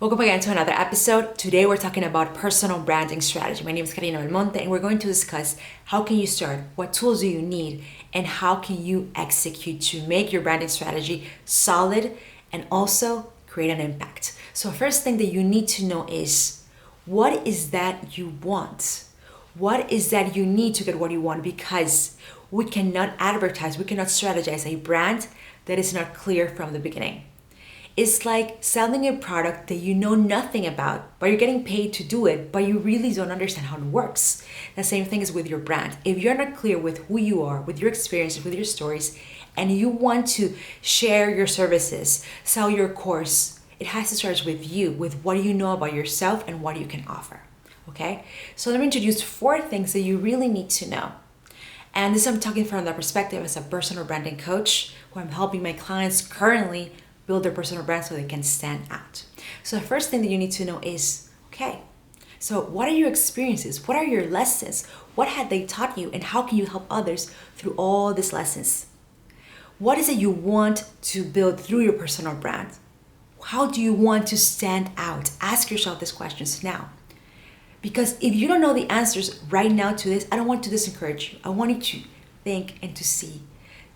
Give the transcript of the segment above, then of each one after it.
Welcome again to another episode. Today we're talking about personal branding strategy. My name is Carina Belmonte and we're going to discuss how can you start, what tools do you need, and how can you execute to make your branding strategy solid and also create an impact. So first thing that you need to know is what is that you want? What is that you need to get what you want? Because we cannot advertise, we cannot strategize a brand that is not clear from the beginning. It's like selling a product that you know nothing about, but you're getting paid to do it, but you really don't understand how it works. The same thing is with your brand. If you're not clear with who you are, with your experiences, with your stories, and you want to share your services, sell your course, it has to start with you, with what you know about yourself and what you can offer. Okay? So let me introduce 4 things that you really need to know. And this I'm talking from the perspective as a personal branding coach, who I'm helping my clients currently build their personal brand so they can stand out. So the first thing that you need to know is, okay, so what are your experiences? What are your lessons? What had they taught you? And how can you help others through all these lessons? What is it you want to build through your personal brand? How do you want to stand out? Ask yourself these questions now. Because if you don't know the answers right now to this, I don't want to discourage you. I want you to think and to see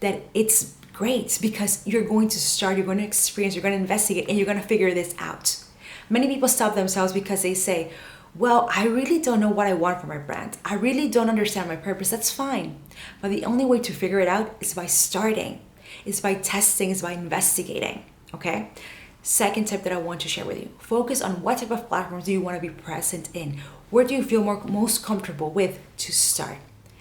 that it's great because you're going to start, you're going to experience, you're going to investigate, and you're going to figure this out. Many people stop themselves because they say, well, I really don't know what I want for my brand. I really don't understand my purpose. That's fine. But the only way to figure it out is by starting, is by testing, is by investigating, okay? Second tip that I want to share with you, focus on what type of platforms do you want to be present in? Where do you feel most comfortable with to start?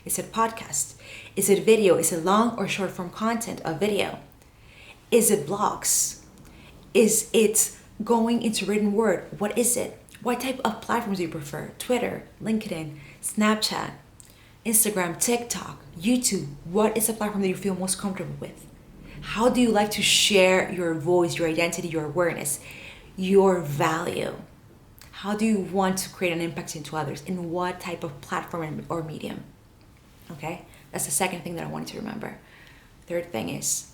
Is it podcast? Is it video? Is it long or short form content of video? Is it blogs? Is it going into written word? What is it? What type of platforms do you prefer? Twitter, LinkedIn, Snapchat, Instagram, TikTok, YouTube. What is the platform that you feel most comfortable with? How do you like to share your voice, your identity, your awareness, your value? How do you want to create an impact into others? In what type of platform or medium? Okay, that's the second thing that I want you to remember. Third thing is,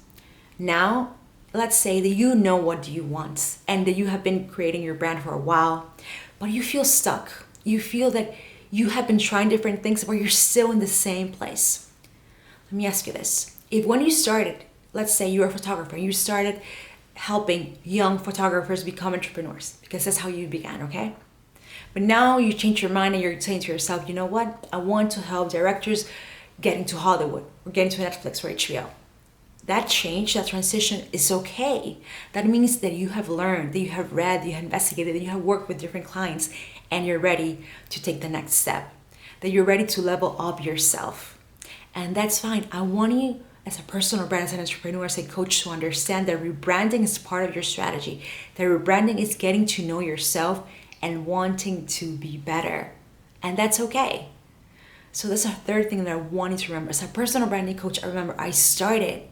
now let's say that you know what you want and that you have been creating your brand for a while, but you feel stuck. You feel that you have been trying different things, but you're still in the same place. Let me ask you this. If when you started, let's say you're a photographer, you started helping young photographers become entrepreneurs, because that's how you began, okay? But now you change your mind and you're saying to yourself, you know what? I want to help directors get into Hollywood or get into Netflix or HBO. That change, that transition is okay. That means that you have learned, that you have read, that you have investigated, that you have worked with different clients, and you're ready to take the next step. That you're ready to level up yourself. And that's fine. I want you as a personal brand, as an entrepreneur, as a coach, to understand that rebranding is part of your strategy. That rebranding is getting to know yourself and wanting to be better. And that's okay. So that's a third thing that I wanted to remember. As a personal branding coach, I remember I started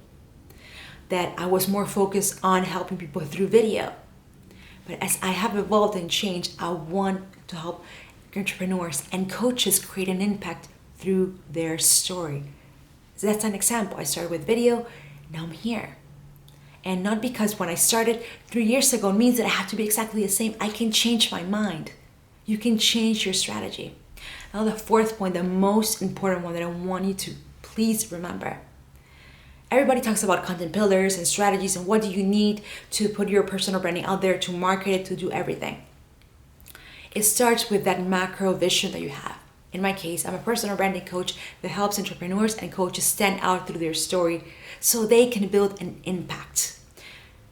that I was more focused on helping people through video. But as I have evolved and changed, I want to help entrepreneurs and coaches create an impact through their story. So that's an example. I started with video, now I'm here. And not because when I started 3 years ago means that I have to be exactly the same. I can change my mind. You can change your strategy. Now the fourth point, the most important one that I want you to please remember. Everybody talks about content pillars and strategies and what do you need to put your personal branding out there, to market it, to do everything. It starts with that macro vision that you have. In my case, I'm a personal branding coach that helps entrepreneurs and coaches stand out through their story so they can build an impact.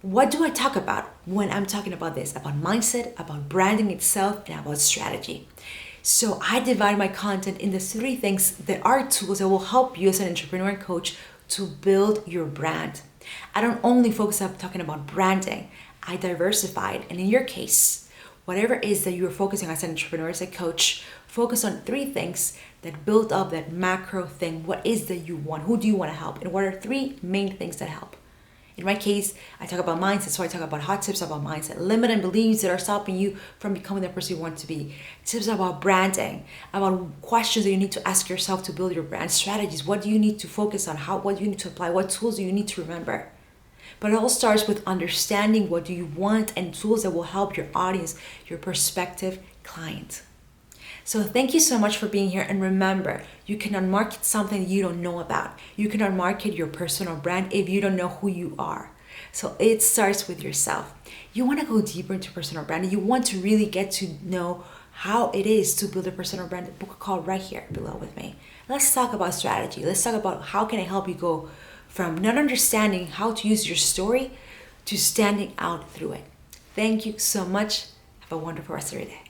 What do I talk about when I'm talking about this? About mindset, about branding itself, and about strategy. So I divide my content into 3 things that are tools that will help you as an entrepreneur and coach to build your brand. I don't only focus on talking about branding, I diversified. And in your case, whatever it is that you're focusing on as an entrepreneur, as a coach, focus on 3 things that build up that macro thing. What is that you want? Who do you want to help? And what are 3 main things that help? In my case, I talk about mindset, so I talk about hot tips about mindset, limiting beliefs that are stopping you from becoming the person you want to be, tips about branding, about questions that you need to ask yourself to build your brand strategies. What do you need to focus on? What do you need to apply? What tools do you need to remember? But it all starts with understanding what do you want and tools that will help your audience, your prospective client. So thank you so much for being here. And remember, you cannot market something you don't know about. You cannot market your personal brand if you don't know who you are. So it starts with yourself. You want to go deeper into personal branding. You want to really get to know how it is to build a personal brand. Book a call right here below with me. Let's talk about strategy. Let's talk about how can I help you go from not understanding how to use your story to standing out through it. Thank you so much. Have a wonderful rest of your day.